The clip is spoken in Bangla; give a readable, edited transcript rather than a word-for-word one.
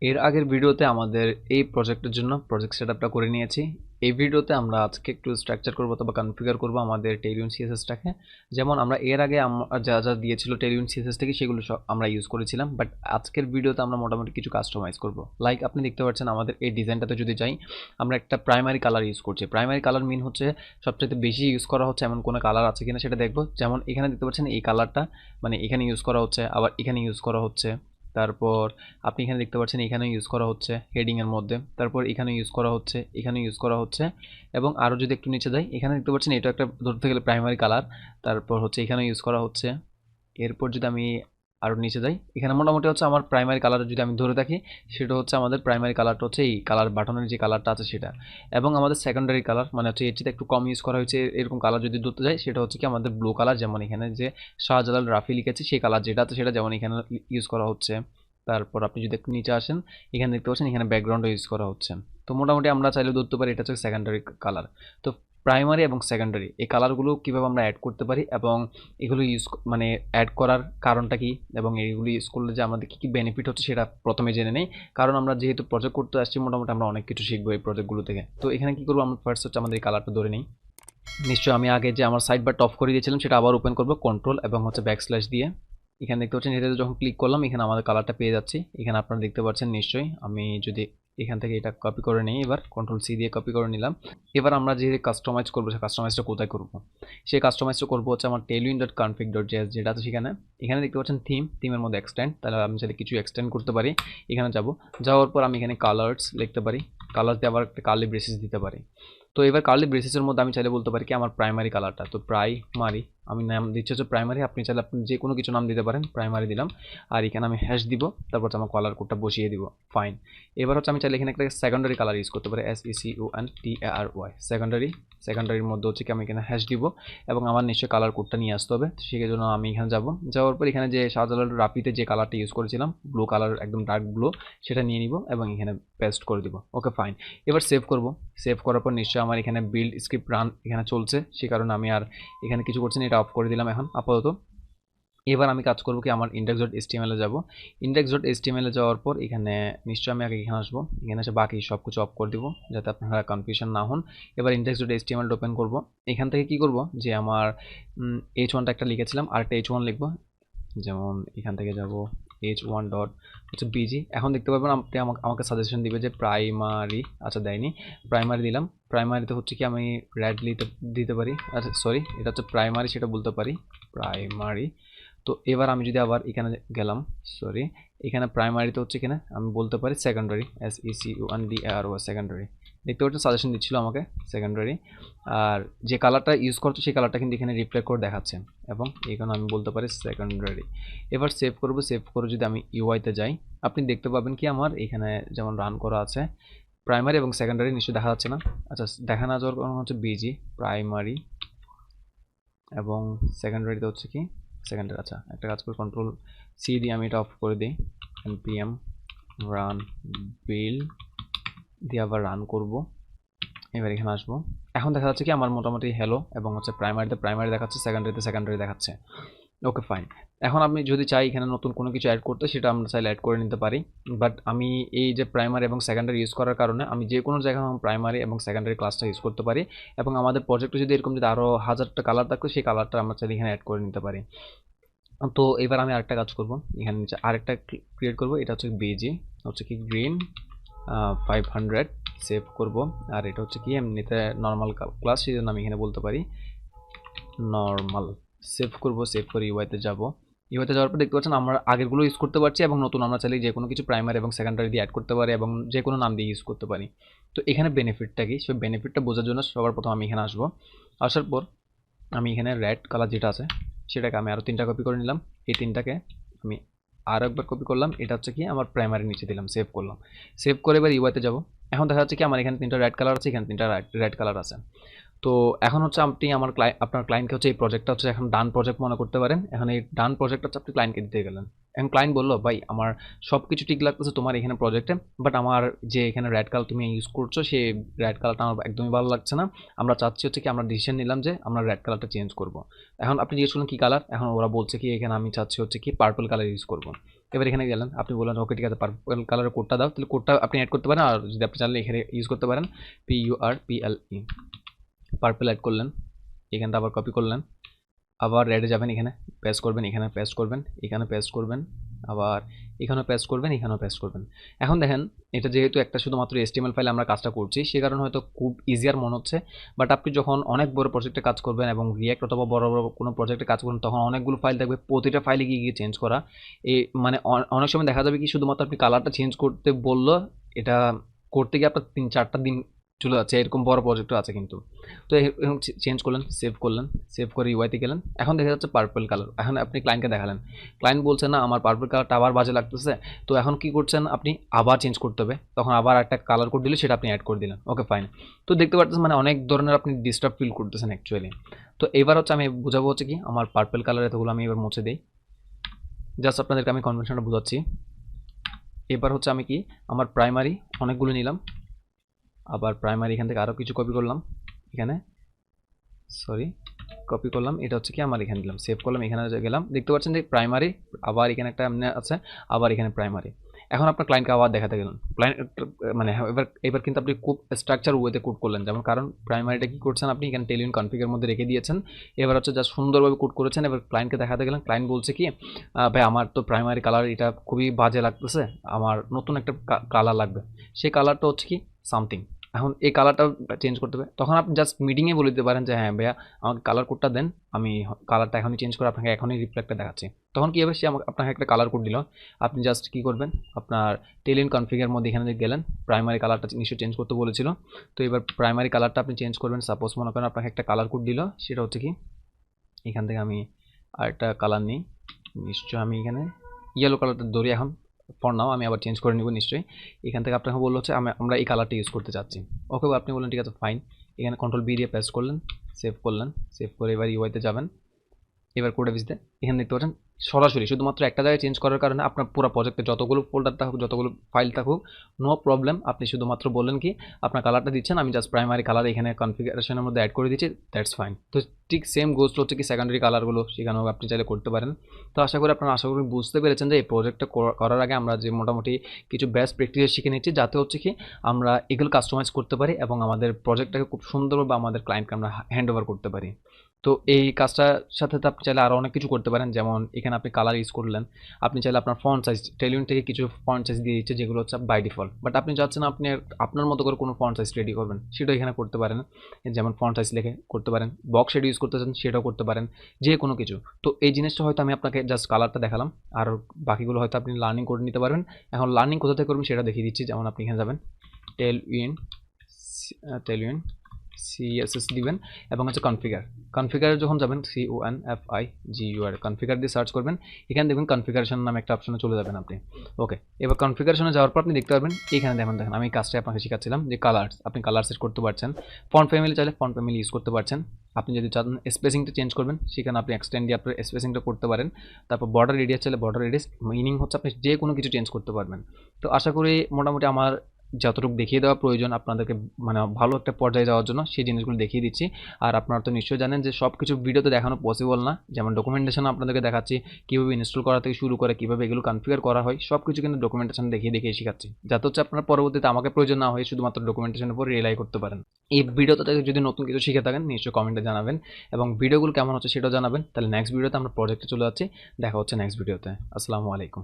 এর আগের ভিডিওতে আমাদের এই প্রজেক্টের জন্য প্রজেক্ট সেটআপটা করে নিয়েছি। এই ভিডিওতে আমরা আজকে একটু স্ট্রাকচার করব অথবা কনফিগার করব আমাদের Tailwind CSS টাকে। যেমন আমরা এর আগে যা যা দিয়েছিল Tailwind CSS থেকে সেগুলো সব আমরা ইউজ করেছিলাম, বাট আজকের ভিডিওতে আমরা মোটামুটি কিছু কাস্টমাইজ করব। লাইক আপনি দেখতে পাচ্ছেন আমাদের এই ডিজাইনটাতে যদি যাই, আমরা একটা প্রাইমারি কালার ইউজ করছি। প্রাইমারি কালার মিন হচ্ছে সবচেয়ে বেশি ইউজ করা হচ্ছে এমন কোনো কালার আছে কিনা সেটা দেখব। যেমন এখানে দেখতে পাচ্ছেন এই কালারটা মানে এখানে ইউজ করা হচ্ছে, আবার এখানে ইউজ করা হচ্ছে। তারপর আপনি এখানে দেখতে পাচ্ছেন এখানে ইউজ করা হচ্ছে হেডিং এর মধ্যে, তারপর এখানে ইউজ করা হচ্ছে, এখানে ইউজ করা হচ্ছে। এবং আরও যদি একটু নিচে যাই, এখানে দেখতে পাচ্ছেন এটা একটা ধরতে গেলে প্রাইমারি কালার, তারপর হচ্ছে এখানে ইউজ করা হচ্ছে। এরপর যদি আমি আরও নিচে যাই, এখানে মোটামুটি হচ্ছে আমার প্রাইমারি কালার যদি আমি ধরে থাকি, সেটা হচ্ছে আমাদের প্রাইমারি কালারটা হচ্ছে এই কালার বাটনের যে কালারটা আছে সেটা। এবং আমাদের সেকেন্ডারি কালার মানে হচ্ছে এর চেয়ে একটু কম ইউজ করা হয়েছে এরকম কালার যদি ধরতে যাই, সেটা হচ্ছে কি আমাদের ব্লু কালার। যেমন এখানে যে শাহজালাল রাফি লিখেছি সেই কালার যেটা আছে সেটা যেমন এখানে ইউজ করা হচ্ছে। তারপর আপনি যদি একটু নিচে আসেন, এখানে দেখতে পাচ্ছেন এখানে ব্যাকগ্রাউন্ডও ইউজ করা হচ্ছে। তো মোটামুটি আমরা চাইলে ধরতে পারি এটা হচ্ছে সেকেন্ডারি কালার। তো প্রাইমারি এবং সেকেন্ডারি এই কালারগুলো কীভাবে আমরা অ্যাড করতে পারি এবং এগুলো ইউজ মানে অ্যাড করার কারণটা কি এবং এইগুলো ইউজ করলে যে আমাদের কী কী বেনিফিট হচ্ছে সেটা প্রথমে জেনে নেই। কারণ আমরা যেহেতু প্রজেক্ট করতে আসছি, মোটামুটি আমরা অনেক কিছু শিখবো এই প্রজেক্টগুলো থেকে। তো এখানে কী করবো, আমরা ফার্স্ট হচ্ছে আমাদের এই কালারটা ধরে নিই। নিশ্চয়ই আমি আগে যে আমার সাইড বারটা অফ করে দিয়েছিলাম সেটা আবার ওপেন করবো কন্ট্রোল এবং হচ্ছে ব্যাকস্ল্যাশ দিয়ে। এখানে দেখতে পাচ্ছেন এটাতে যখন ক্লিক করলাম এখানে আমাদের কালারটা পেয়ে যাচ্ছি। এখানে আপনারা দেখতে পাচ্ছেন নিশ্চয়ই। আমি যদি এখান থেকে এটা কপি করে নিই, এবার কন্ট্রোল সি দিয়ে কপি করে নিলাম। এবার আমরা যে কাস্টমাইজ করবো সেই কাস্টমাইজটা কোথায় করবো, সেই কাস্টমাইজটা করবো হচ্ছে আমার tailwind.config.js যেটা আছে সেখানে। এখানে দেখতে পাচ্ছেন থিমের মধ্যে এক্সটেন্ড, তাহলে আমি চাইলে কিছু এক্সটেন্ড করতে পারি। এখানে যাওয়ার পর আমি এখানে কালার্স লিখতে পারি, কালার দিয়ে আবার একটা কার্লি ব্রেসেস দিতে পারি। তো এবার কার্লি ব্রেসেসের মধ্যে আমি চাইলে বলতে পারি কি আমার প্রাইমারি কালারটা, তো প্রাইমারি আমি নাম দিচ্ছি হচ্ছে প্রাইমারি। আপনি চাইলে আপনি যে কোনো কিছু নাম দিতে পারেন, প্রাইমারি দিলাম। আর এখানে আমি হ্যাশ দিব, তারপর আমার কালার কোডটা বসিয়ে দিব। ফাইন। এবার হচ্ছে আমি চাইলে এখানে একটা সেকেন্ডারি কালার ইউজ করতে পারি, SECUNTARY সেকেন্ডারির মধ্যে হচ্ছে কি আমি এখানে হ্যাশ দিব এবং আমার নিশ্চয়ই কালার কোডটা নিয়ে আসতে হবে। সেই জন্য আমি এখানে যাওয়ার পর এখানে যে শাহজালাল রাফিতে যে কালারটা ইউজ করেছিলাম ব্লু কালার, একদম ডার্ক ব্লু, সেটা নিয়ে নিব এবং এখানে পেস্ট করে দিব। Okay fine. এবার সেভ করব। সেভ করার পর নিশ্চয়ই আমার এখানে বিল্ড স্ক্রিপ্ট রান এখানে চলছে, সে কারণে আমি আর এখানে কিছু করছি না, এটা অফ করে দিলাম এখন আপাতত। এবার আমি কাজ করবো কি আমার index.html এ যাব। index.html এ যাওয়ার পর এখানে নিশ্চয়ই আমি আগে এখানে আসবো, এখানে এসে বাকি সব কিছু অফ করে দিব যাতে আপনারা কনফিউশন না হন। এবার index.html ওপেন করব। এখান থেকে কি করব যে আমার h1টা একটা লিখেছিলাম আর একটা h1 লিখবো। যেমন এখান থেকে যাব h1 ডট হচ্ছে বিজি। এখন দেখতে পাবেন আপনি আমাকে সাজেশন দিবে যে প্রাইমারি, আচ্ছা দেয়নি, প্রাইমারি দিলাম। প্রাইমারিতে হচ্ছে কি আমি রেড দিতে পারি, আচ্ছা সরি এটা হচ্ছে প্রাইমারি সেটা বলতে পারি প্রাইমারি। তো এবার আমি যদি আবার এখানে গেলাম, সরি এখানে প্রাইমারিতে হচ্ছে কিনা আমি বলতে পারি সেকেন্ডারি, SECUNDARY সেকেন্ডারি। দেখতে পাচ্ছেন সাজেশন দিচ্ছিল আমাকে সেকেন্ডারি। আর যে কালারটা ইউজ করছো সেই কালারটা কিন্তু এখানে রিপ্লাই করে দেখাচ্ছে এবং এখানে আমি বলতে পারি সেকেন্ডারি। এবার সেভ করব। সেভ করে যদি আমি ইউআইতে যাই, আপনি দেখতে পাবেন কি আমার এখানে যেমন রান করা আছে প্রাইমারি এবং সেকেন্ডারি নিশ্চয়ই দেখা যাচ্ছে না। আচ্ছা দেখা না যাওয়ার কারণ হচ্ছে বিজি প্রাইমারি এবং সেকেন্ডারিতে হচ্ছে কি সেকেন্ডারি। আচ্ছা একটা কাজ করে কন্ট্রোল সি দিয়ে আমি এটা অফ করে দিই, npm রান বিল দিয়ে আবার রান করব। এবার এখানে আসবো। এখন দেখা যাচ্ছে কি আমার মোটামুটি হ্যালো এবং হচ্ছে প্রাইমারিতে প্রাইমারি দেখাচ্ছে, সেকেন্ডারিতে সেকেন্ডারি দেখাচ্ছে। Okay fine. এখন আপনি যদি চাই এখানে নতুন কোনো কিছু অ্যাড করতে, সেটা আমরা চাইলে অ্যাড করে নিতে পারি। বাট আমি এই যে প্রাইমারি এবং সেকেন্ডারি ইউজ করার কারণে আমি যে কোনো জায়গায় প্রাইমারি এবং সেকেন্ডারি ক্লাসটা ইউজ করতে পারি এবং আমাদের প্রজেক্টে যদি এরকম যদি আরও 1000টা কালার থাকতো সেই কালারটা আমরা চাইলে এখানে অ্যাড করে নিতে পারি। তো এবার আমি আরেকটা কাজ করব, এখানে নিচে আরেকটা ক্রিয়েট করব, এটা হচ্ছে বিজি হচ্ছে কি গ্রিন 500 সেভ করব। আর এটা হচ্ছে কি এমনিতে নর্মাল ক্লাস, সেই জন্য আমি এখানে বলতে পারি নর্মাল। সেভ করব। সেভ করে ইউআইতে যাব। ইউআইতে যাওয়ার পর দেখতে পাচ্ছেন আমরা আগেরগুলো ইউজ করতে পারছি এবং নতুন আমরা চাইলে যে কোনো কিছু প্রাইমারি এবং সেকেন্ডারি দিয়ে অ্যাড করতে পারি এবং যে কোনো নাম দিয়ে ইউজ করতে পারি। তো এখানে বেনিফিটটা কি, সেই বেনিফিটটা বোঝার জন্য সবার প্রথম আমি এখানে আসবো। আসার পর আমি এখানে রেড কালার যেটা আছে সেটাকে আমি আরও 3টা কপি করে নিলাম। এই 3টাকে আমি আরও একবার কপি করলাম, এটা হচ্ছে কি আমার প্রাইমারি নিচে দিলাম, সেভ করলাম। সেভ করে এবার ইউআইতে যাব। এখন দেখা যাচ্ছে কি আমার এখানে 3টা রেড কালার আছে, এখানে 3টা রেড কালার আছে। তো এখন হচ্ছে আপনি আপনার ক্লায়েন্টকে হচ্ছে এই প্রজেক্টটা হচ্ছে এখন ডান প্রজেক্ট মনে করতে পারেন। এখন এই ডান প্রজেক্ট হচ্ছে আপনি ক্লায়েন্টকে দিতে গেলেন। এখন ক্লায়েন্ট বললো ভাই আমার সব কিছু ঠিক লাগতেছে তোমার এখানে প্রজেক্টে, বাট আমার যে এখানে রেড কালার তুমি ইউজ করছো সেই রেড কালারটা আমার একদমই ভালো লাগছে না। আমরা চাচ্ছি হচ্ছে কি আমরা ডিসিশন নিলাম যে আমরা রেড কালারটা চেঞ্জ করব। এখন আপনি জিজ্ঞেস করলেন কী কালার, এখন ওরা বলছে কি এখানে আমি চাচ্ছি হচ্ছে কি পার্পল কালার ইউজ করব। এবার এখানে গেলেন, আপনি বললেন ওকে ঠিক আছে পার্পল কালারের কোডটা দাও, তাহলে কোডটা আপনি অ্যাড করতে পারেন। আর যদি আপনি চাইলে এখানে ইউজ করতে পারেন PURPLE, পার্পল অ্যাড করলেন, এখানটা আবার কপি করলেন, আবার রেডে যাবেন, এখানে পেস্ট করবেন, এখানে পেস্ট করবেন, এখানে পেস্ট করবেন, আবার এখানেও পেস্ট করবেন, এখানেও পেস্ট করবেন। এখন দেখেন এটা যেহেতু একটা শুধুমাত্র HTML ফাইলে আমরা কাজটা করছি, সে কারণে হয়তো খুব ইজিয়ার মনে হচ্ছে, বাট আপনি যখন অনেক বড় প্রজেক্টে কাজ করবেন এবং রিঅ্যাক্ট অথবা বড় বড় কোনো প্রজেক্টে কাজ করবেন, তখন অনেকগুলো ফাইল থাকবে, প্রতিটা ফাইলে গিয়ে গিয়ে চেঞ্জ করা। এই মানে অনেক সময় দেখা যাবে কি শুধুমাত্র আপনি কালারটা চেঞ্জ করতে বললো, এটা করতে গিয়ে আপনার 3-4টা দিন চলে যাচ্ছে, এরকম বড় প্রজেক্টও আছে কিন্তু। তো চেঞ্জ করলেন, সেভ করে ইউআইতে গেলেন, এখন দেখা যাচ্ছে পার্পল কালার। এখন আপনি ক্লায়েন্টকে দেখালেন, ক্লায়েন্ট বলছে না আমার পার্পল কালারটা আবার বাজে লাগতেছে, তো এখন কি করছেন আপনি, আবার চেঞ্জ করতে হবে, তখন আবার একটা কালার কোড দিলে সেটা আপনি অ্যাড করে দিলেন, ওকে ফাইন। তো দেখতে পাচ্ছেন মানে অনেক ধরনের আপনি ডিস্টার্ব ফিল করতেছেন অ্যাকচুয়ালি। তো এবার হচ্ছে আমি বোঝাবো হচ্ছে কি আমার পার্পল কালার এতগুলো আমি এবার মুছে দিই, জাস্ট আপনাদেরকে আমি কনভেনশনটা বোঝাচ্ছি। এবার হচ্ছে আমি কি আমার প্রাইমারি অনেকগুলো নিলাম, আবার প্রাইমারি এখান থেকে আরও কিছু কপি করলাম, এখানে সরি কপি করলাম, এটা হচ্ছে কি আমার এখানে দিলাম, সেভ করলাম, এখানে গেলাম, দেখতে পাচ্ছেন যে প্রাইমারি, আবার এখানে একটা এমনি আছে, আবার এখানে প্রাইমারি। এখন আপনার ক্লায়েন্টকে আবার দেখাতে গেলেন, ক্লায়েন্ট মানে এবার কিন্তু আপনি খুব স্ট্রাকচার ওয়েতে কোড করলেন, যেমন কারণ প্রাইমারিটা কি করছেন আপনি এখানে টেইলউইন্ড কনফিগের মধ্যে রেখে দিয়েছেন, এবার হচ্ছে যা সুন্দরভাবে কোড করেছেন। এবার ক্লায়েন্টকে দেখাতে গেলেন, ক্লায়েন্ট বলছে কি ভাই আমার তো প্রাইমারি কালার এটা খুবই বাজে লাগতেছে, আমার নতুন একটা কালার লাগবে, সেই কালারটা হচ্ছে কি সামথিং, এখন এই কালারটা চেঞ্জ করতে হবে। তখন আপনি জাস্ট মিটিংয়ে বলে দিতে পারেন যে হ্যাঁ ভাইয়া আমাকে কালার কোডটা দেন, আমি কালারটা এখনই চেঞ্জ করে আপনাকে এখনই রিফ্লেক্টটা দেখাচ্ছি। তখন কী হবে, সে আপনাকে একটা কালার কোড দিল, আপনি জাস্ট কী করবেন, আপনার টেইলউইন্ড কনফিগের মধ্যে এখানে গেলেন, প্রাইমারি কালারটা নিশ্চয়ই চেঞ্জ করতে বলেছিল, তো এবার প্রাইমারি কালারটা আপনি চেঞ্জ করবেন। সাপোজ মনে করেন আপনাকে একটা কালার কোড দিল, সেটা হচ্ছে কি এখান থেকে আমি আরেকটা কালার নিই, নিশ্চয়ই আমি এখানে ইয়েলো কালারটা ধরি এখন, ফর নাও আমি আবার চেঞ্জ করে নিব নিশ্চয়ই। এখান থেকে আপনাকে বললো হচ্ছে আমরা এই কালারটা ইউজ করতে চাচ্ছি, ওকে আপনি বললেন ঠিক আছে ফাইন, এখানে কন্ট্রোল-V দিয়ে পেস্ট করলেন, সেভ করলেন, সেভ করে এবার ইউআইতে যাবেন, এবার কোডে ভিজিতে এখানে দেখতে পাচ্ছেন সরাসরি শুধুমাত্র একটা জায়গায় চেঞ্জ করার কারণে আপনার পুরো প্রজেক্টে যতগুলো ফোল্ডার থাকুক, যতগুলো ফাইল থাকুক, নো প্রবলেম, আপনি শুধুমাত্র বললেন কি আপনার কালারটা দিচ্ছেন, আমি জাস্ট প্রাইমারি কালার এখানে কনফিগারেশনের মধ্যে অ্যাড করে দিচ্ছি, দ্যাটস ফাইন। তো ঠিক সেম গোস্ট হচ্ছে কি সেকেন্ডারি কালারগুলো সেখানেও আপনি চাইলে করতে পারেন। তো আশা করি বুঝতে পেরেছেন যে এই প্রজেক্টটা করার আগে আমরা যে মোটামুটি কিছু বেস্ট প্র্যাকটিস শিখে নিচ্ছি, যাতে হচ্ছে কি আমরা এগুলো কাস্টমাইজ করতে পারি এবং আমাদের প্রজেক্টটাকে খুব সুন্দরভাবে আমাদের ক্লায়েন্টকে আমরা হ্যান্ড ওভার করতে পারি। তো এই কাজটার সাথে তো আপনি চাইলে আরও অনেক কিছু করতে পারেন, যেমন এখানে আপনি কালার ইউজ করলেন, আপনি চাইলে আপনার ফন্ট সাইজ টেইলউইন্ড থেকে কিছু ফন্ট সাইজ দিয়ে দিচ্ছে যেগুলো হচ্ছে বাই ডিফল্ট, বাট আপনি চাচ্ছেন আপনি আপনার মতো করে কোনো ফন্ট সাইজ রেডি করবেন, সেটাও এখানে করতে পারেন, যেমন ফন্ট সাইজ লিখে করতে পারেন, বক্স শেড ইউজ করতে চান সেটাও করতে পারেন, যে কোনো কিছু। তো এই জিনিসটা হয়তো আমি আপনাকে জাস্ট কালারটা দেখালাম, আর বাকিগুলো হয়তো আপনি লার্নিং করে নিতে পারবেন। এখন লার্নিং কোথা থেকে করবেন সেটা দেখিয়ে দিচ্ছি, যেমন আপনি এখানে যাবেন, টেইলউইন্ড CSS দিবেন এবং হচ্ছে কনফিগার যখন যাবেন CONFIGUR কনফিগার দিয়ে সার্চ করবেন, এখানে দেখবেন কনফিগারেশন নামে একটা অপশনে চলে যাবেন আপনি, ওকে। এবার কনফিগারেশনে যাওয়ার পর আপনি দেখতে পারবেন এখানে দেখেন আমি কাজটা আপনাকে শেখাচ্ছিলাম যে কালার্স, আপনি কালার সেট করতে পারছেন, ফন্ট ফ্যামিলি চাইলে ফন্ট ফ্যামিলি ইউজ করতে পারছেন, আপনি যদি চান স্পেসিংটা চেঞ্জ করবেন সেখানে আপনি এক্সটেন্ড দিয়ে আপনার স্পেসিংটা করতে পারেন, তারপর বর্ডার রেডিয়াস চাইলে বর্ডার রেডিয়াস, মিনিং হচ্ছে আপনি যে কোনো কিছু চেঞ্জ করতে পারবেন। তো আশা করি মোটামুটি আমার যতটুকু দেখিয়ে দেওয়া প্রয়োজন আপনাদেরকে মানে ভালো একটা পর্যায়ে যাওয়ার জন্য সেই জিনিসগুলো দেখিয়ে দিচ্ছি। আর আপনারা তো নিশ্চয়ই জানেন যে সব কিছু ভিডিওতে দেখানো পসিবল না, যেমন ডকুমেন্টেশন আপনাদেরকে দেখাচ্ছি কীভাবে ইনস্টল করা থেকে শুরু করে কীভাবে এগুলো কনফিগার করা হয়, সব কিছু কিন্তু ডকুমেন্টেশন দেখিয়ে দেখিয়ে শেখাচ্ছি, যাতে হচ্ছে আপনারা পরবর্তীতে আমাকে প্রয়োজন না হয়ে শুধুমাত্র ডকুমেন্টেশনের উপর রিলাই করতে পারেন। এই ভিডিওতে যদি নতুন কিছু শিখে থাকেন নিশ্চয়ই কমেন্টে জানাবেন এবং ভিডিওগুলো কেমন হচ্ছে সেটাও জানাবেন। তাহলে নেক্সট ভিডিওতে আমরা প্রজেক্টে চলে যাচ্ছি, দেখা হচ্ছে নেক্সট ভিডিওতে। আসসালামু আলাইকুম।